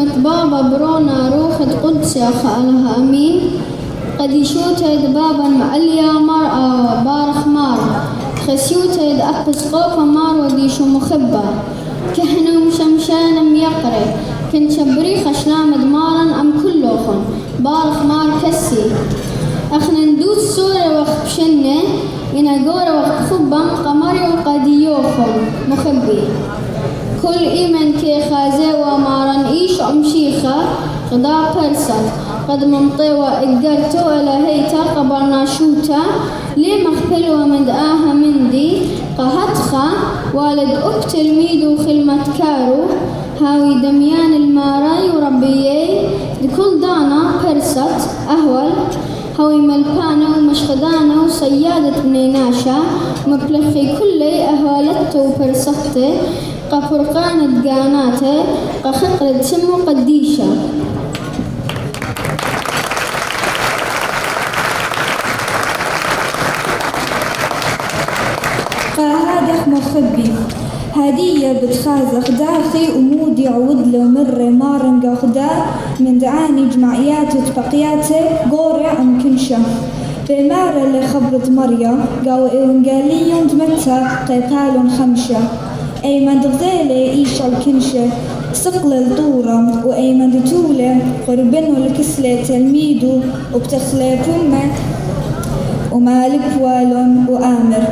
خدمة بابا برونا روخ قدس يا خالها أمين قد يشوتد بابا معليا مار بارخ مار خسيوتد أقص قوفا مار وديشو مخبة كهنو شمشان يقري كن شبري خشلام دمارا أم كلوخن بارخ مار كسي أخنا ندوس صورة وقت بشنة إنا قورة وقت خبا قمري وقديوخن مخبي كل إيمن كي خازي ومارن إيش أمشيخة قدا برسل قد منطوى إقرتو إلى هيتا قبرنا شوتا لي مخبل ومدآها مندي قهتخا والد أكتل ميدو خلمة كارو هاوي دميان الماراي وربيي لكل دانا برست أهول هاوي ملبانا ومشخدانا وصيادة بنيناشا مبلخي كلي أهوالته وبرسته قفرقان دقاناته قخقرد سمو قديشة قاهدخ مخبي هدية بتخازخ داخي ومودي عود له مرة مارن قاخدا من دعاني جمعيات وتبقياتي قوري عم كنشة بمارة اللي خبرت مريا قاو إيونجاليون دمتا قيبالون خمشة أيمن دغذيلي إيش الكنشة سقل الطورة وأيمن دتولة قربنو الكسلة تلميدو وبتخلي بمة ومالك والون وآمر